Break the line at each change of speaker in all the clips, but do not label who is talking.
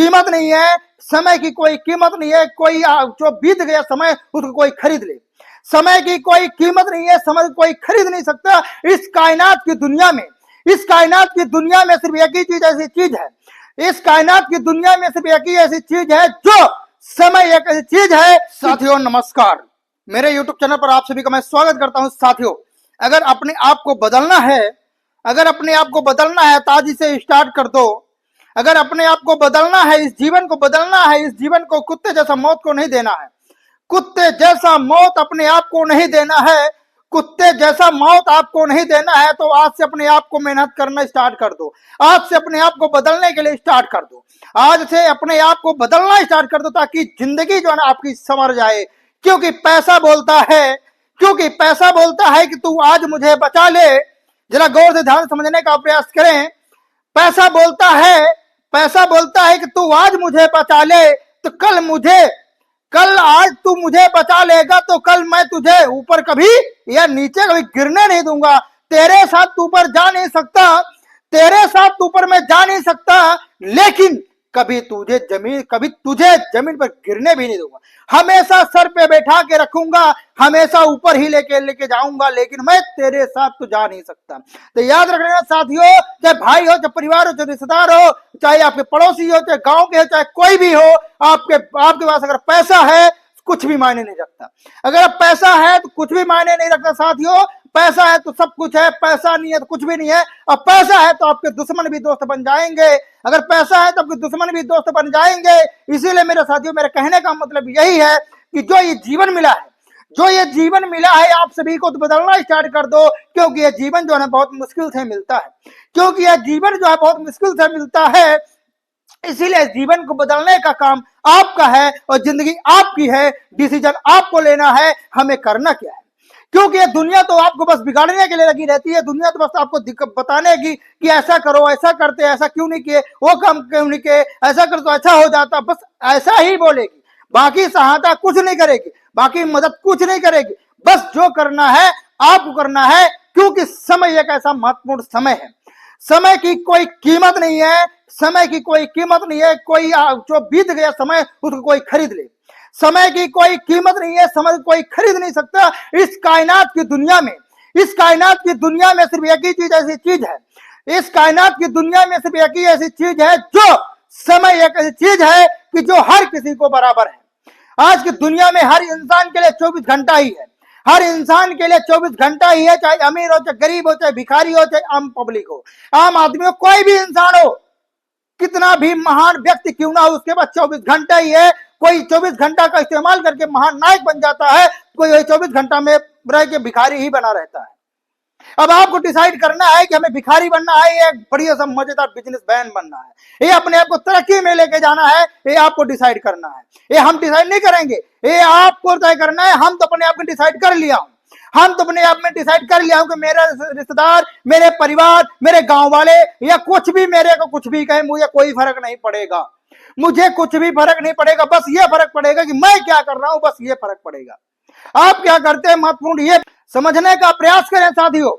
कीमत नहीं है, समय की कोई कीमत नहीं है। कोई जो बीत गया समय उसको कोई खरीद ले, समय की कोई कीमत नहीं है, समय कोई खरीद नहीं सकता। इस कायनात की दुनिया में, इस कायनात की दुनिया में सिर्फ एक ही चीज ऐसी चीज है, इस कायनात की दुनिया में सिर्फ एक ही ऐसी चीज है जो समय एक ऐसी चीज है। साथियों नमस्कार, मेरे YouTube चैनल पर आप सभी का मैं स्वागत करता हूं। साथियों, अगर अपने आप को बदलना है, अगर अपने आप को बदलना है तो आज इसे स्टार्ट कर दो। अगर अपने आप को बदलना है, इस जीवन को बदलना है, इस जीवन को कुत्ते जैसा मौत को नहीं देना है, कुत्ते जैसा मौत अपने आप को नहीं देना है, कुत्ते जैसा मौत आपको नहीं देना है, तो आज से अपने आप को मेहनत करना स्टार्ट कर दो। आज से अपने आप को बदलने के लिए स्टार्ट कर दो। आज से अपने आप को बदलना स्टार्ट कर दो ताकि जिंदगी जो है ना आपकी संवर जाए। क्योंकि पैसा बोलता है, क्योंकि पैसा बोलता है कि तू आज मुझे बचा ले। जरा गौर से ध्यान समझने का प्रयास करें। पैसा बोलता है, पैसा बोलता है कि तू आज मुझे बचा ले तो कल आज तू मुझे बचा लेगा तो कल मैं तुझे ऊपर कभी या नीचे कभी गिरने नहीं दूंगा। तेरे साथ ऊपर जा नहीं सकता, तेरे साथ ऊपर मैं जा नहीं सकता, लेकिन कभी तुझे जमीन पर गिरने भी नहीं दूंगा। हमेशा सर पे बैठा के रखूंगा, हमेशा ऊपर ही लेके जाऊंगा, लेकिन मैं तेरे साथ तो जा नहीं सकता। तो याद रखना साथियों, चाहे भाई हो, चाहे परिवार हो, चाहे रिश्तेदार हो, चाहे आपके पड़ोसी हो, चाहे गांव के हो, चाहे कोई भी हो, आपके पास अगर पैसा है कुछ भी मायने नहीं रखता। अगर पैसा है तो कुछ भी मायने नहीं रखता साथियों। पैसा है तो सब कुछ है, पैसा नहीं है तो कुछ भी नहीं है। और पैसा है तो आपके दुश्मन भी दोस्त बन जाएंगे, अगर पैसा है तो आपके दुश्मन भी दोस्त बन जाएंगे। इसीलिए मेरे साथियों, मेरे कहने का मतलब यही है कि जो ये जीवन मिला है, जो ये जीवन मिला है, आप सभी को तो बदलना स्टार्ट कर दो। क्योंकि ये जीवन जो है बहुत मुश्किल से मिलता है, क्योंकि यह जीवन जो है बहुत मुश्किल से मिलता है। इसीलिए जीवन को बदलने का काम आपका है और जिंदगी आपकी है। डिसीजन आपको लेना है, हमें करना क्या है। क्योंकि ये दुनिया तो आपको बस बिगाड़ने के लिए लगी रहती है। दुनिया तो बस आपको बताने की कि ऐसा करो, ऐसा करते, ऐसा क्यों नहीं किए, वो काम क्यों नहीं किए, ऐसा कर तो अच्छा हो जाता, बस ऐसा ही बोलेगी। बाकी सहायता कुछ नहीं करेगी, बाकी मदद कुछ नहीं करेगी। बस जो करना है आपको करना है। क्योंकि समय एक ऐसा महत्वपूर्ण समय है, समय की कोई कीमत नहीं है, समय की कोई कीमत नहीं है। कोई जो बीत गया समय उसको कोई खरीद ले, समय की कोई कीमत नहीं है, समय कोई खरीद नहीं सकता। इस कायनात की दुनिया में, इस कायनात की दुनिया में सिर्फ एक ही चीज ऐसी चीज है, इस कायनात की दुनिया में सिर्फ एक ही ऐसी चीज है जो समय एक ऐसी चीज है कि जो हर किसी को बराबर है। आज की दुनिया में हर इंसान के लिए 24 घंटा ही है, हर इंसान के लिए 24 घंटा ही है। चाहे अमीर हो, चाहे गरीब हो, चाहे भिखारी हो, चाहे आम पब्लिक हो, आम आदमी हो, कोई भी इंसान हो, कितना भी महान व्यक्ति क्यों ना हो, उसके पास 24 घंटा ही है। कोई 24 घंटा का इस्तेमाल करके महान नायक बन जाता है, कोई 24 घंटा में रह के भिखारी ही बना रहता है। अब आपको डिसाइड करना है कि हमें भिखारी बनना है या बढ़िया सा मजेदार बिजनेसमैन बनना है, ये अपने आप को तरक्की में लेके जाना है, ये आपको डिसाइड करना है। ये हम डिसाइड नहीं करेंगे, ये आपको तय करना है। हम तो अपने आप में डिसाइड कर लिया हूं, हम तो अपने आप में डिसाइड कर लिया हूं कि मेरा रिश्तेदार, मेरे परिवार, मेरे गांव वाले या कुछ भी मेरे को कुछ भी कहे, मुझे कोई फर्क नहीं पड़ेगा, मुझे कुछ भी फर्क नहीं पड़ेगा। बस ये फर्क पड़ेगा कि मैं क्या कर रहा हूं, बस ये फर्क पड़ेगा। आप क्या करते हैं महत्वपूर्ण ये समझने का प्रयास करें साथियों।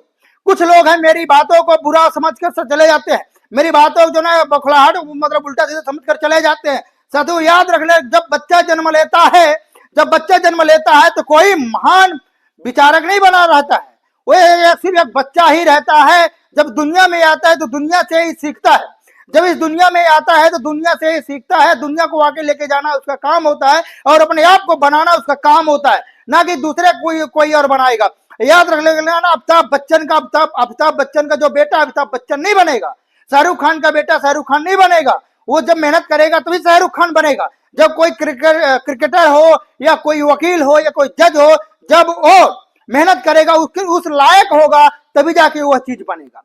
कुछ लोग हैं मेरी बातों को बुरा समझकर चले जाते हैं, मेरी बातों को जो ना बखलाहट मतलब उल्टा सीधा समझकर चले जाते हैं। साथियों याद रख ले, जब बच्चा जन्म लेता है, जब बच्चा जन्म लेता है तो कोई महान विचारक नहीं बना रहता है, वो सिर्फ एक बच्चा ही रहता है। जब दुनिया में आता है तो दुनिया से ही सीखता है, जब इस दुनिया में आता है तो दुनिया से ही सीखता है। दुनिया को आगे लेके जाना उसका काम होता है और अपने आप को बनाना उसका काम होता है, ना कि दूसरे कोई और बनाएगा। याद रख लेना ना, अमिताभ बच्चन का जो बेटा अमिताभ बच्चन नहीं बनेगा, शाहरुख खान का बेटा शाहरुख खान नहीं बनेगा। वो जब मेहनत करेगा तभी शाहरुख खान बनेगा। जब कोई क्रिकेटर हो या कोई वकील हो या कोई जज हो, जब वो मेहनत करेगा, उस लायक होगा, तभी जाके वह चीज बनेगा।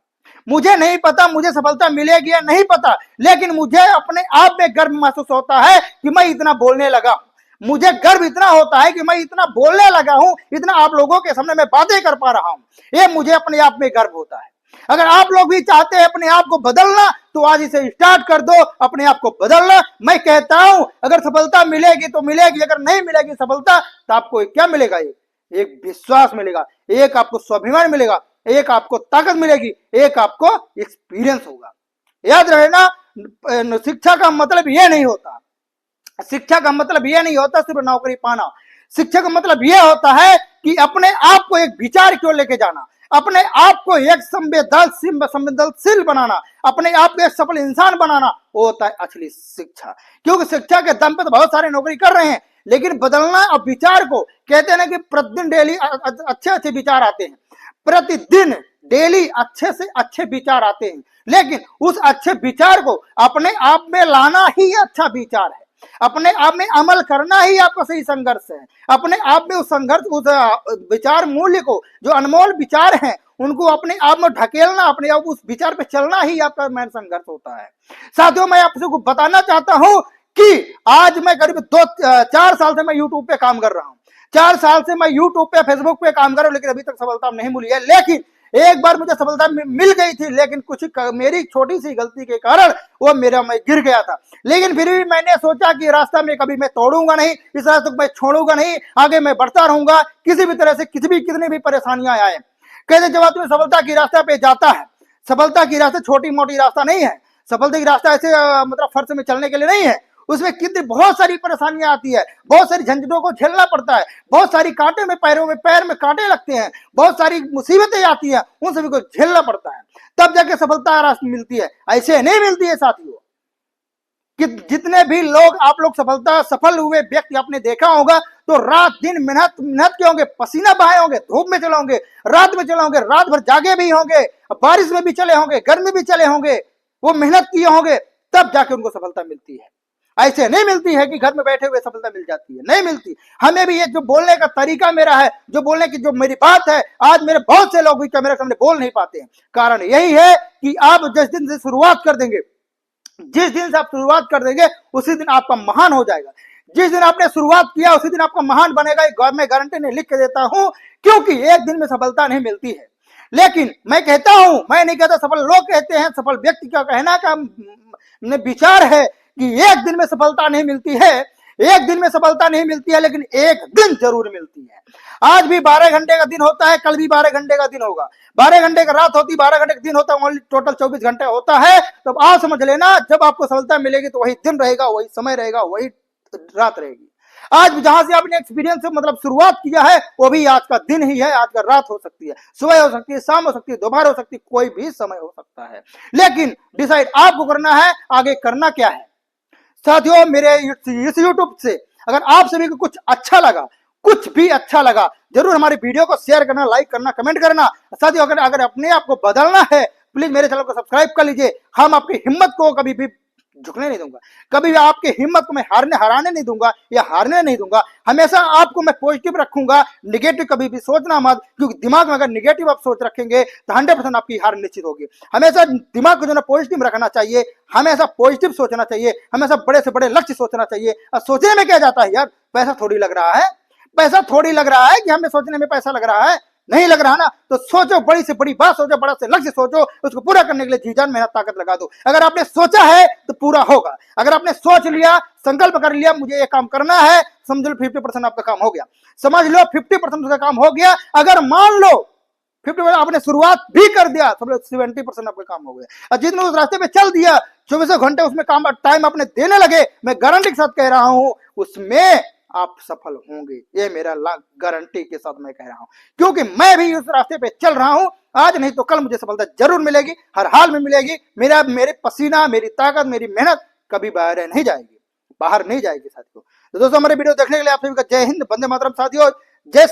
मुझे नहीं पता मुझे सफलता मिलेगी या नहीं पता, लेकिन मुझे अपने आप में गर्व महसूस होता है कि मैं इतना बोलने लगा। मुझे गर्व इतना होता है कि मैं इतना बोलने लगा हूं, इतना आप लोगों के सामने मैं बातें कर पा रहा हूं। ये मुझे अपने आप में गर्व होता है। अगर आप लोग भी चाहते हैं अपने आप को बदलना तो आज इसे स्टार्ट कर दो, अपने आप को बदलना। मैं कहता हूं अगर सफलता मिलेगी तो मिलेगी, अगर नहीं मिलेगी सफलता तो आपको क्या मिलेगा, एक विश्वास मिलेगा, एक आपको स्वाभिमान मिलेगा, एक आपको ताकत मिलेगी, एक आपको एक्सपीरियंस होगा। याद रहे ना, शिक्षा का मतलब ये नहीं होता, शिक्षा का मतलब यह नहीं होता सिर्फ नौकरी पाना। शिक्षा का मतलब यह होता है कि अपने आप को एक विचार की ओर लेके जाना, अपने आप को एक संवेदनशील बनाना, अपने आप को एक सफल इंसान बनाना, वो होता है असली शिक्षा। क्योंकि शिक्षा के दम पे तो बहुत सारे नौकरी कर रहे हैं, लेकिन बदलना अब विचार को, कहते हैं ना कि प्रतिदिन डेली अच्छे अच्छे विचार आते हैं, प्रतिदिन डेली अच्छे से अच्छे विचार आते हैं, लेकिन उस अच्छे विचार को अपने आप में लाना ही अच्छा विचार है। अपने आप में अमल करना ही आपका सही संघर्ष है। अपने आप में उस संघर्ष, उस विचार मूल्य को, जो अनमोल विचार हैं, उनको अपने आप में ढकेलना, अपने आप उस विचार पे चलना ही आपका मेन संघर्ष होता है। साथियों, मैं आपको बताना चाहता हूं कि आज मैं करीब 4 साल से मैं यूट्यूब पे काम कर रहा हूं। 4 साल से मैं यूट्यूब पे, फेसबुक पे काम कर रहा हूं, लेकिन अभी तक सफलता नहीं मिली है। लेकिन एक बार मुझे सफलता मिल गई थी, लेकिन कुछ मेरी छोटी सी गलती के कारण वो मैं गिर गया था। लेकिन फिर भी मैंने सोचा कि रास्ता में कभी मैं तोड़ूंगा नहीं, इस रास्ते को मैं छोड़ूंगा नहीं, आगे मैं बढ़ता रहूंगा, किसी भी तरह से कितनी भी परेशानियां आए। कहते जब आदमी सफलता की रास्ता पे जाता है, सफलता की रास्ता छोटी मोटी रास्ता नहीं है, सफलता की रास्ता ऐसे मतलब फर्श में चलने के लिए नहीं है। उसमें कितनी बहुत सारी परेशानियां आती है, बहुत सारी झंझटों को झेलना पड़ता है, बहुत सारी कांटे में पैर में कांटे लगते हैं, बहुत सारी मुसीबतें आती हैं, उन सभी को झेलना पड़ता है, तब जाके सफलता मिलती है। ऐसे नहीं मिलती है साथियों। कि जितने भी लोग आप लोग सफल हुए व्यक्ति आपने देखा होगा, तो रात दिन मेहनत के होंगे, पसीना बहाए होंगे, धूप में चले होंगे, रात में चले होंगे, रात भर जागे भी होंगे, बारिश में भी चले होंगे, गर्मी भी चले होंगे, वो मेहनत किए होंगे, तब जाके उनको सफलता मिलती है। ऐसे नहीं मिलती है कि घर में बैठे हुए सफलता मिल जाती है, नहीं मिलती। हमें भी ये जो बोलने का तरीका मेरा है, जो बोलने की जो मेरी बात है, आज मेरे बहुत से लोग भी कैमरे सामने बोल नहीं पाते हैं। कारण यही है कि आप जिस दिन से शुरुआत कर देंगे, जिस दिन से आप शुरुआत कर देंगे, उसी दिन आपका महान हो जाएगा। जिस दिन आपने शुरुआत किया, उसी दिन आपका महान बनेगा, मैं गारंटी नहीं लिख के देता हूं, क्योंकि एक दिन में सफलता नहीं मिलती है। लेकिन मैं कहता हूं, मैं नहीं कहता, सफल लोग कहते हैं, सफल व्यक्ति का कहना का विचार है कि एक दिन में सफलता नहीं मिलती है, एक दिन में सफलता नहीं मिलती है, लेकिन एक दिन जरूर मिलती है। आज भी 12 घंटे का दिन होता है, कल भी 12 घंटे का दिन होगा, 12 घंटे का रात होती, 12 घंटे का दिन होता है, ओनली टोटल 24 घंटे होता है। तो आप समझ लेना, जब आपको सफलता मिलेगी तो वही दिन रहेगा, वही समय रहेगा, वही रात रहेगी। आज जहां से आपने एक्सपीरियंस से मतलब शुरुआत किया है, वो भी आज का दिन ही है, आज का रात हो सकती है, सुबह हो सकती है, शाम हो सकती है, दोपहर हो सकती है, कोई भी समय हो सकता है। लेकिन डिसाइड आपको करना है आगे करना क्या है। साथियों, मेरे इस यूट्यूब से अगर आप सभी को कुछ अच्छा लगा, कुछ भी अच्छा लगा, जरूर हमारे वीडियो को शेयर करना, लाइक करना, कमेंट करना। साथियों, अगर अपने आप को बदलना है, प्लीज मेरे चैनल को सब्सक्राइब कर लीजिए। हम आपकी हिम्मत को कभी भी झुकने नहीं दूंगा, कभी भी आपकी हिम्मत को मैं हराने नहीं दूंगा या हारने नहीं दूंगा। हमेशा आपको मैं पॉजिटिव रखूंगा, निगेटिव कभी भी सोचना मत, क्योंकि दिमाग में अगर निगेटिव आप सोच रखेंगे तो 100% आपकी हार निश्चित होगी। हमेशा दिमाग को जो ना पॉजिटिव रखना चाहिए, हमेशा पॉजिटिव सोचना चाहिए, हमेशा बड़े से बड़े लक्ष्य सोचना चाहिए। और सोचने में क्या जाता है यार, पैसा थोड़ी लग रहा है, पैसा थोड़ी लग रहा है कि हमें सोचने में पैसा लग रहा है, नहीं लग रहा ना, तो सोचो, बड़ी से बड़ी बात सोचो, बड़ा से लक्ष्य सोचो, उसको पूरा करने के लिए जी जान मेहनत ताकत लगा दो। अगर आपने सोचा है तो पूरा होगा। अगर आपने सोच लिया, संकल्प कर लिया, मुझे ये काम करना है, समझ लो 50% आपका काम हो गया, समझ लो 50% का काम हो गया। अगर मान लो 50% आपने शुरुआत भी कर दिया, समझ लो 70% आपका काम हो गया। और जितने उस रास्ते पे चल दिया, 24 घंटे उसमें काम टाइम आपने देने लगे, मैं गारंटी के साथ कह रहा हूं, उसमें आप सफल होंगे। ये मेरा गारंटी के साथ मैं कह रहा हूं, क्योंकि मैं भी उस रास्ते पे चल रहा हूं। आज नहीं तो कल मुझे सफलता जरूर मिलेगी, हर हाल में मिलेगी। मेरे पसीना, मेरी ताकत, मेरी मेहनत कभी बाहर नहीं जाएगी, बाहर नहीं जाएगी साथियों। तो दोस्तों, हमारे वीडियो देखने के लिए आप सभी का जय हिंद, वंदे मातरम साथियों, जय